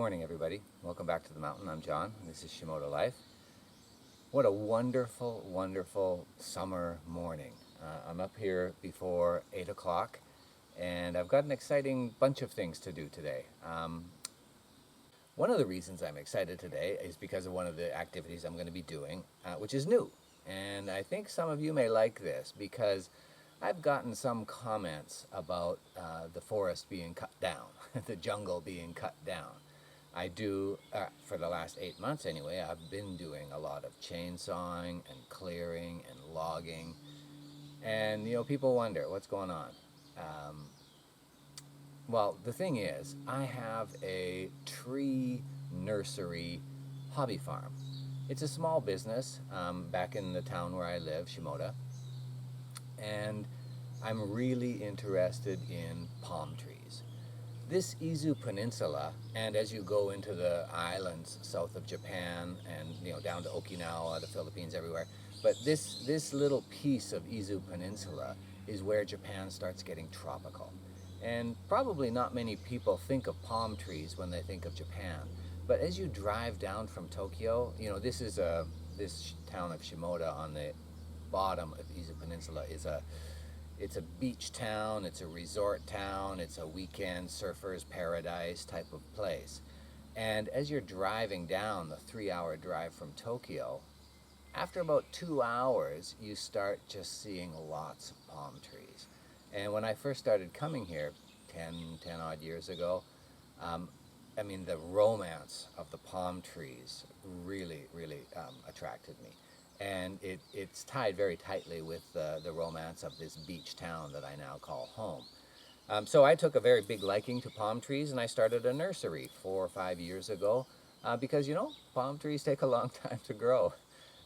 morning, everybody. Welcome back to the mountain. I'm John. This is Shimoda Life. What a wonderful, wonderful summer morning. I'm up here before 8 o'clock, and I've got an exciting bunch of things to do today. One of the reasons I'm excited today is because of one of the activities I'm going to be doing, which is new. And I think some of you may like this because I've gotten some comments about the forest being cut down, the jungle being cut down. I do, for the last 8 months anyway, I've been doing a lot of chainsawing and clearing and logging. And, people wonder, what's going on? Well, the thing is, I have a tree nursery hobby farm. It's a small business back in the town where I live, Shimoda. And I'm really interested in palm trees. This Izu Peninsula, and as you go into the islands south of Japan and down to Okinawa, the Philippines, everywhere, but this little piece of Izu Peninsula is where Japan starts getting tropical. And probably not many people think of palm trees when they think of Japan. But as you drive down from Tokyo, this town of Shimoda on the bottom of Izu Peninsula it's a beach town, it's a resort town, it's a weekend surfer's paradise type of place. And as you're driving down the 3-hour drive from Tokyo, after about 2 hours, you start just seeing lots of palm trees. And when I first started coming here 10 odd years ago, the romance of the palm trees really attracted me. And it's tied very tightly with the romance of this beach town that I now call home. So I took a very big liking to palm trees, and I started a nursery 4 or 5 years ago because, palm trees take a long time to grow.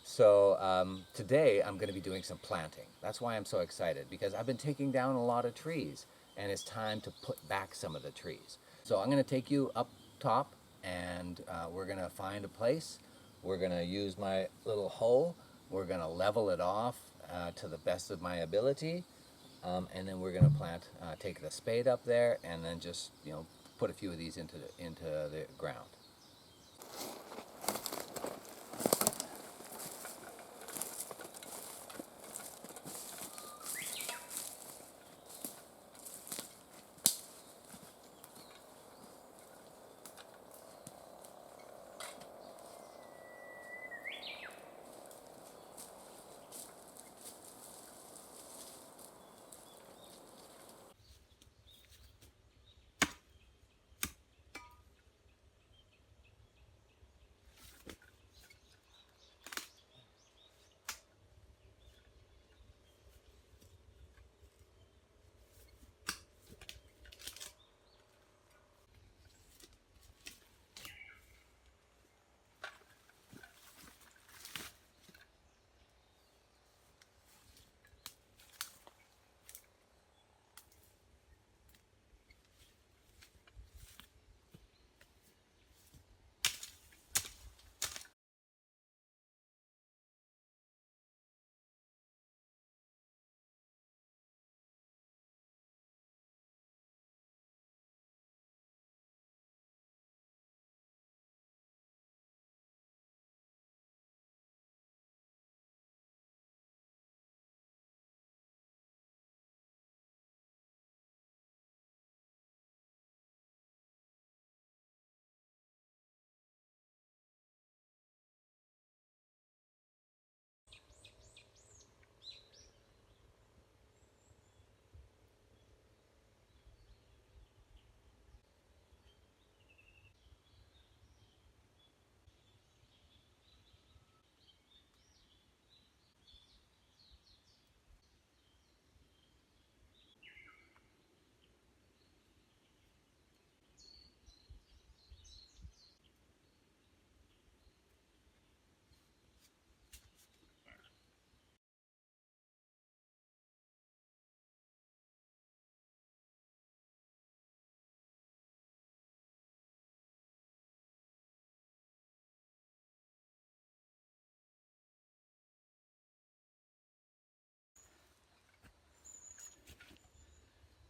So today I'm going to be doing some planting. That's why I'm so excited, because I've been taking down a lot of trees, and it's time to put back some of the trees. So I'm going to take you up top, and we're going to find a place. We're going to use my little hoe. We're going to level it off to the best of my ability. And then we're going to plant, take the spade up there, and then just, put a few of these into the ground.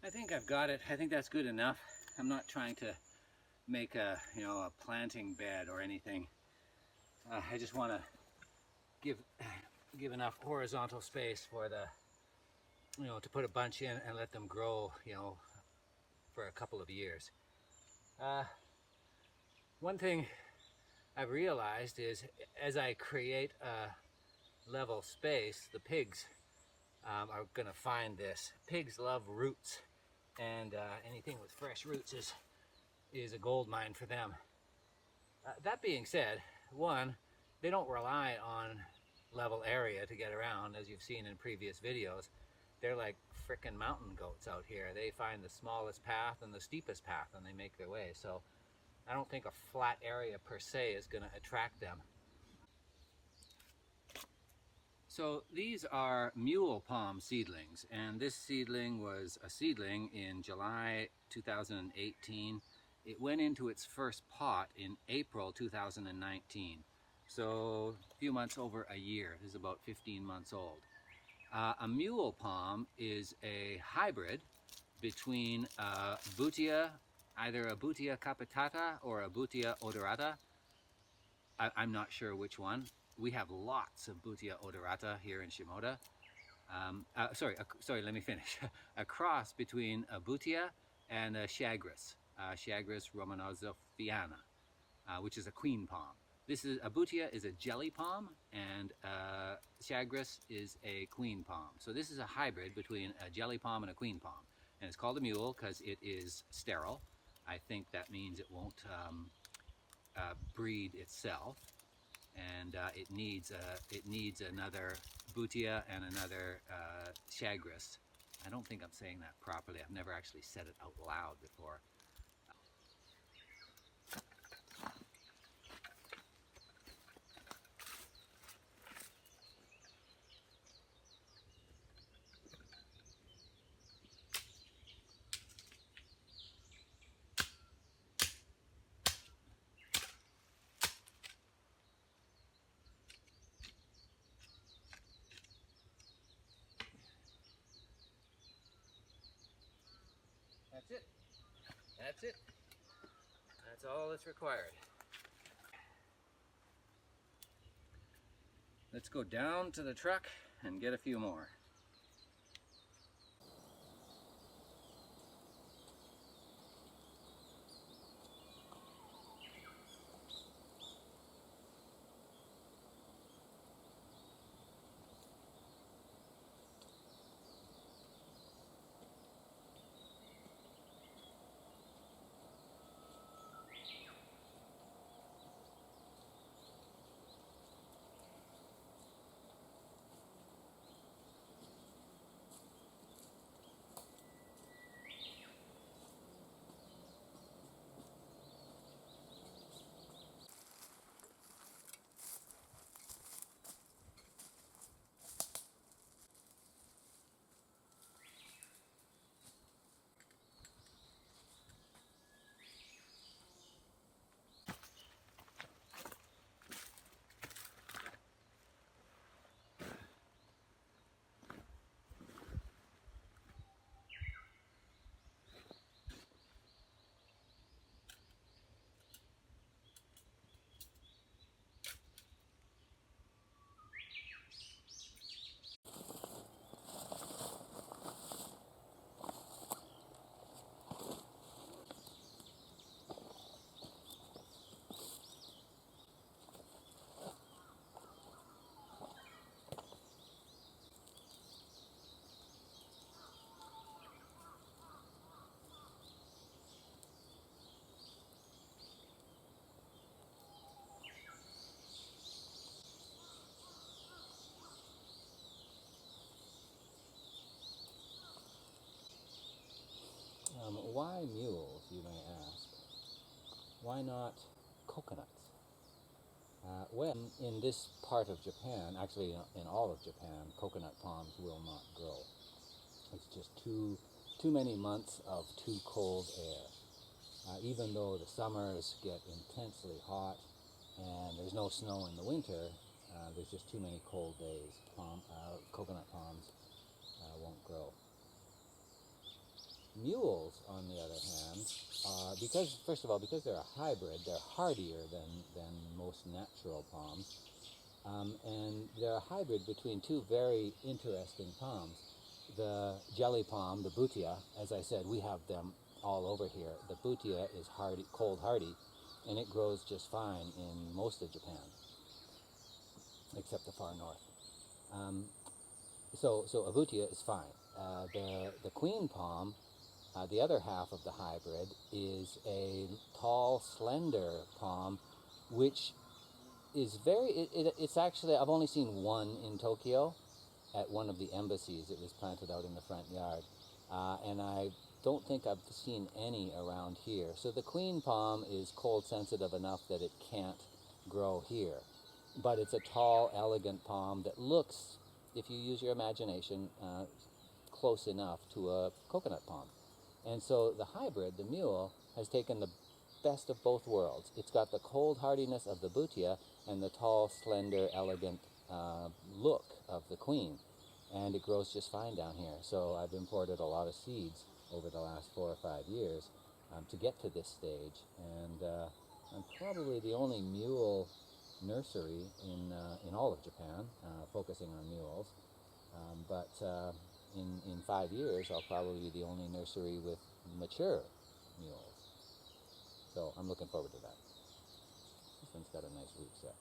I think I've got it. I think that's good enough. I'm not trying to make a a planting bed or anything. I just want to give enough horizontal space for the to put a bunch in and let them grow for a couple of years. One thing I've realized is as I create a level space, the pigs are going to find this. Pigs love roots, and anything with fresh roots is a gold mine for them. That being said, one, they don't rely on level area to get around, as you've seen in previous videos. They're like frickin' mountain goats out here. They find the smallest path and the steepest path and they make their way. So I don't think a flat area per se is going to attract them. So these are mule palm seedlings, and this seedling was a seedling in July 2018. It went into its first pot in April 2019. So a few months over a year. This is about 15 months old. A mule palm is a hybrid between Butia, either a Butia capitata or a Butia odorata. I'm not sure which one. We have lots of Butia odorata here in Shimoda. Sorry, let me finish. A cross between a Butia and a Chagris, Chagris romanozophiana, which is a queen palm. This is a Butia is a jelly palm, and Chagris is a queen palm. So this is a hybrid between a jelly palm and a queen palm, and it's called a mule because it is sterile. I think that means it won't breed itself, and it needs another Butia and another Chagris. I don't think I'm saying that properly. I've never actually said it out loud before. That's it. That's it. That's all that's required. Let's go down to the truck and get a few more. Why mules, you may ask? Why not coconuts? When in this part of Japan, actually in all of Japan, coconut palms will not grow. It's just too many months of too cold air. Even though the summers get intensely hot and there's no snow in the winter, there's just too many cold days. Coconut palms won't grow. Mules, on the other hand, because, first of all, because they're a hybrid, they're hardier than most natural palms. And they're a hybrid between two very interesting palms. The jelly palm, the butia, as I said, we have them all over here. The butia is hardy, cold hardy, and it grows just fine in most of Japan, except the far north. Um, so a butia is fine. The queen palm, the other half of the hybrid, is a tall, slender palm, which is it's actually, I've only seen one in Tokyo at one of the embassies. It was planted out in the front yard. And I don't think I've seen any around here. So the queen palm is cold sensitive enough that it can't grow here. But it's a tall, elegant palm that looks, if you use your imagination, close enough to a coconut palm. And so the hybrid, the mule, has taken the best of both worlds. It's got the cold hardiness of the butia and the tall, slender, elegant look of the queen. And it grows just fine down here. So I've imported a lot of seeds over the last 4 or 5 years to get to this stage. And I'm probably the only mule nursery in all of Japan, focusing on mules. But in 5 years, I'll probably be the only nursery with mature mules. So I'm looking forward to that. This one's got a nice root set.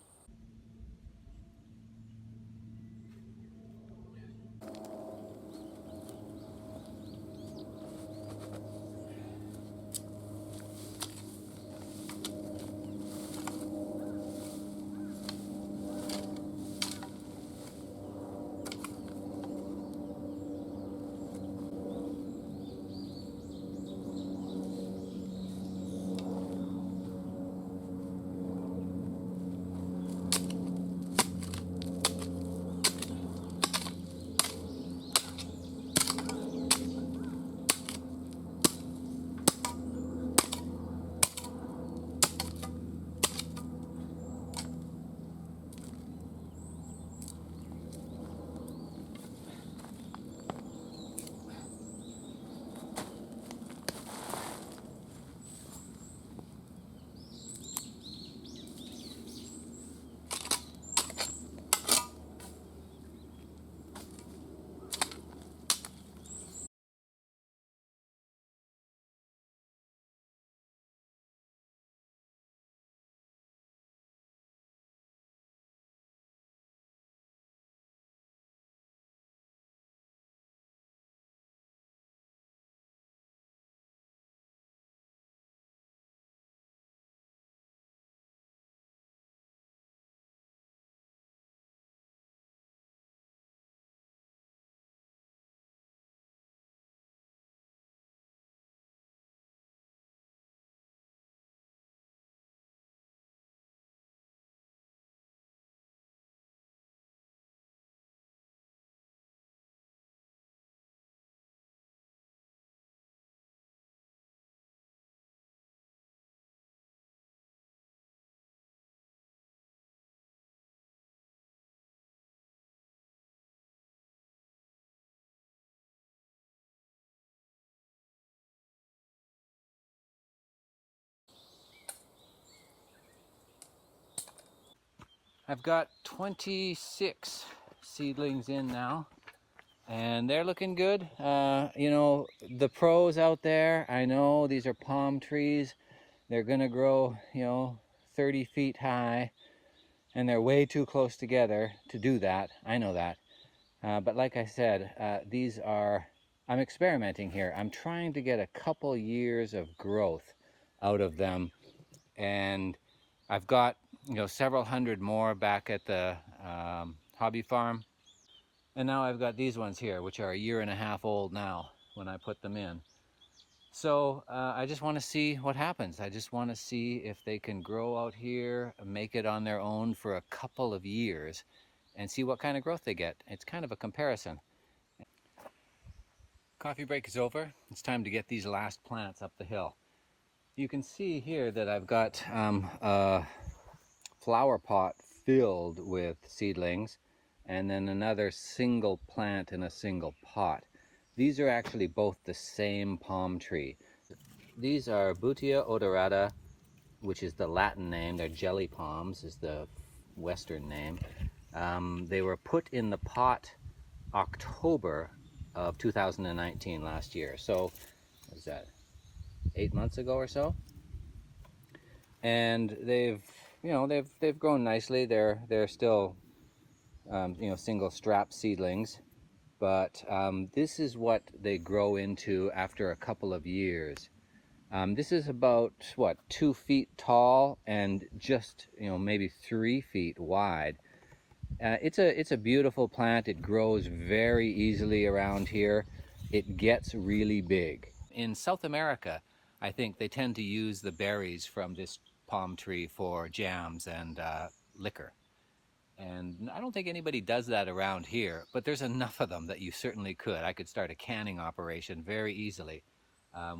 I've got 26 seedlings in now, and they're looking good. You know, the pros out there, I know these are palm trees. They're gonna grow, 30 feet high, and they're way too close together to do that. I know that. But like I said, I'm experimenting here. I'm trying to get a couple years of growth out of them. And I've got, several hundred more back at the hobby farm. And now I've got these ones here, which are a year and a half old now when I put them in. So I just want to see what happens. I just want to see if they can grow out here, make it on their own for a couple of years, and see what kind of growth they get. It's kind of a comparison. Coffee break is over. It's time to get these last plants up the hill. You can see here that I've got a flower pot filled with seedlings, and then another single plant in a single pot. These are actually both the same palm tree. These are Butia odorata, which is the Latin name. They're jelly palms, is the Western name. They were put in the pot October of 2019, last year. So, what is that, 8 months ago or so? And they've grown nicely. They're still single strap seedlings, but this is what they grow into after a couple of years. This is about, what, 2 feet tall and just, maybe 3 feet wide. It's a beautiful plant. It grows very easily around here. It gets really big. In South America, I think they tend to use the berries from this palm tree for jams and liquor. And I don't think anybody does that around here, but there's enough of them that you certainly could. I could start a canning operation very easily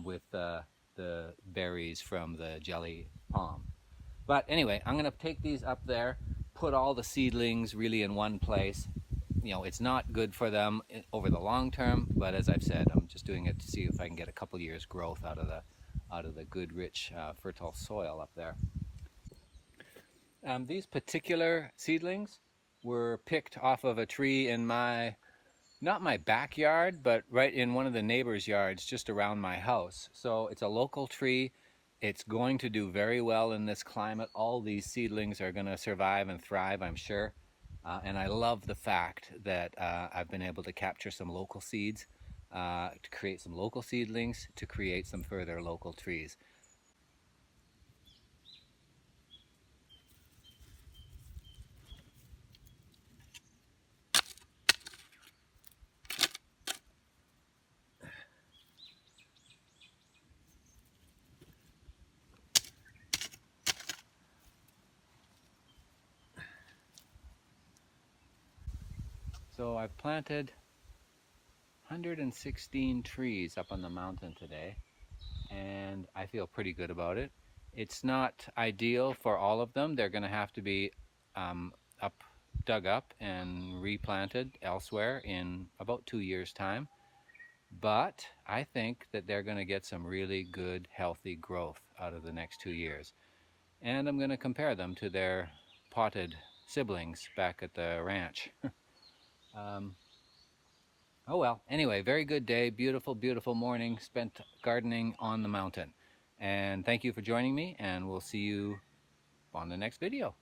with the berries from the jelly palm. But anyway, I'm going to take these up there, put all the seedlings really in one place. It's not good for them over the long term, but as I've said, I'm just doing it to see if I can get a couple years growth out of the good, rich, fertile soil up there. These particular seedlings were picked off of a tree in not my backyard, but right in one of the neighbors' yards just around my house. So it's a local tree. It's going to do very well in this climate. All these seedlings are going to survive and thrive, I'm sure. And I love the fact that I've been able to capture some local seeds, to create some local seedlings, to create some further local trees. So I've planted 116 trees up on the mountain today, and I feel pretty good about it. It's not ideal for all of them. They're going to have to be dug up and replanted elsewhere in about 2 years' time. But I think that they're going to get some really good, healthy growth out of the next 2 years. And I'm going to compare them to their potted siblings back at the ranch. Oh well, anyway, very good day, beautiful, beautiful morning spent gardening on the mountain. And thank you for joining me, and we'll see you on the next video.